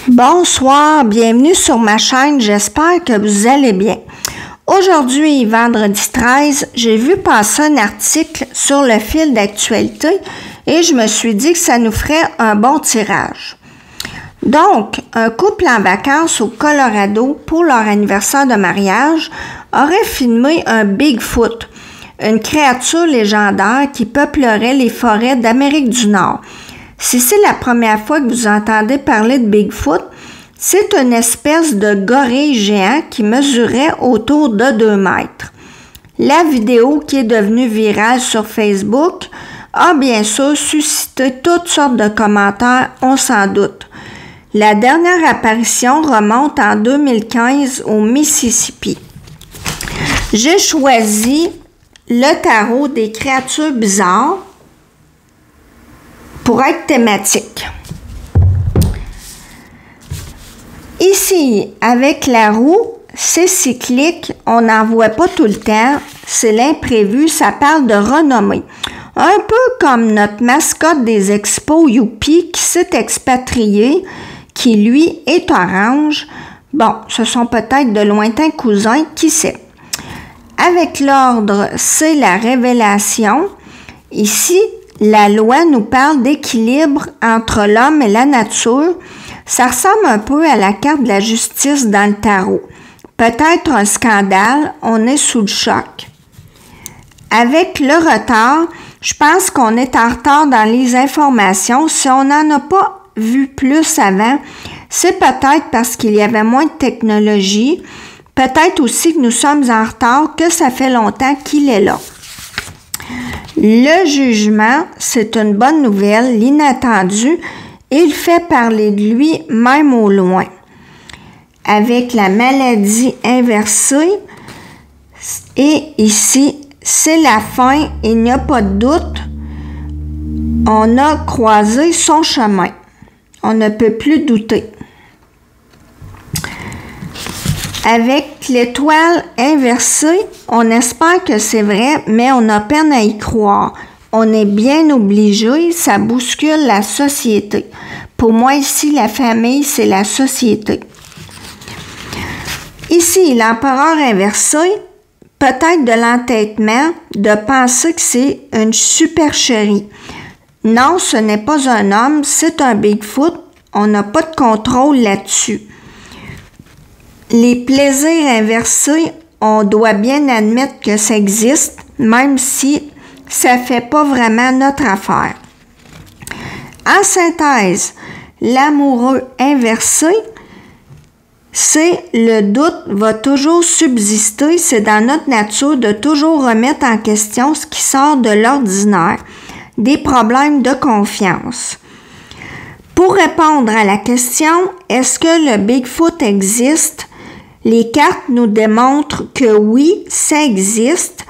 Bonsoir, bienvenue sur ma chaîne, j'espère que vous allez bien. Aujourd'hui, vendredi 13, j'ai vu passer un article sur le fil d'actualité et je me suis dit que ça nous ferait un bon tirage. Donc, un couple en vacances au Colorado pour leur anniversaire de mariage aurait filmé un Bigfoot, une créature légendaire qui peuplerait les forêts d'Amérique du Nord. Si c'est la première fois que vous entendez parler de Bigfoot, c'est une espèce de gorille géant qui mesurait autour de 2 mètres. La vidéo qui est devenue virale sur Facebook a bien sûr suscité toutes sortes de commentaires, on s'en doute. La dernière apparition remonte en 2015 au Mississippi. J'ai choisi le tarot des créatures bizarres pour être thématique. Ici, avec la roue, c'est cyclique, on n'en voit pas tout le temps, c'est l'imprévu, ça parle de renommée. Un peu comme notre mascotte des expos Youpi qui s'est expatrié, qui lui est orange. Bon, ce sont peut-être de lointains cousins, qui sait. Avec l'ordre, c'est la révélation. Ici, la loi nous parle d'équilibre entre l'homme et la nature. Ça ressemble un peu à la carte de la justice dans le tarot. Peut-être un scandale, on est sous le choc. Avec le retard, je pense qu'on est en retard dans les informations. Si on n'en a pas vu plus avant, c'est peut-être parce qu'il y avait moins de technologie. Peut-être aussi que nous sommes en retard, que ça fait longtemps qu'il est là. Le jugement, c'est une bonne nouvelle, l'inattendu, il fait parler de lui même au loin. Avec la maladie inversée, et ici, c'est la fin, il n'y a pas de doute, on a croisé son chemin. On ne peut plus douter. Avec l'étoile inversée, on espère que c'est vrai, mais on a peine à y croire. On est bien obligé, ça bouscule la société. Pour moi, ici, la famille, c'est la société. Ici, l'empereur inversé, peut-être de l'entêtement, de penser que c'est une supercherie. Non, ce n'est pas un homme, c'est un Bigfoot. On n'a pas de contrôle là-dessus. Les plaisirs inversés, on doit bien admettre que ça existe, même si ça ne fait pas vraiment notre affaire. En synthèse, l'amoureux inversé, c'est le doute va toujours subsister, c'est dans notre nature de toujours remettre en question ce qui sort de l'ordinaire, des problèmes de confiance. Pour répondre à la question, est-ce que le Bigfoot existe? Les cartes nous démontrent que oui, ça existe,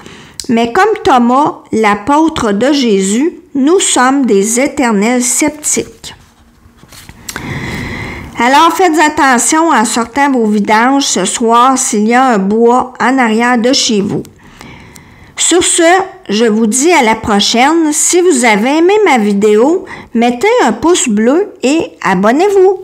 mais comme Thomas, l'apôtre de Jésus, nous sommes des éternels sceptiques. Alors faites attention en sortant vos vidanges ce soir s'il y a un bois en arrière de chez vous. Sur ce, je vous dis à la prochaine. Si vous avez aimé ma vidéo, mettez un pouce bleu et abonnez-vous.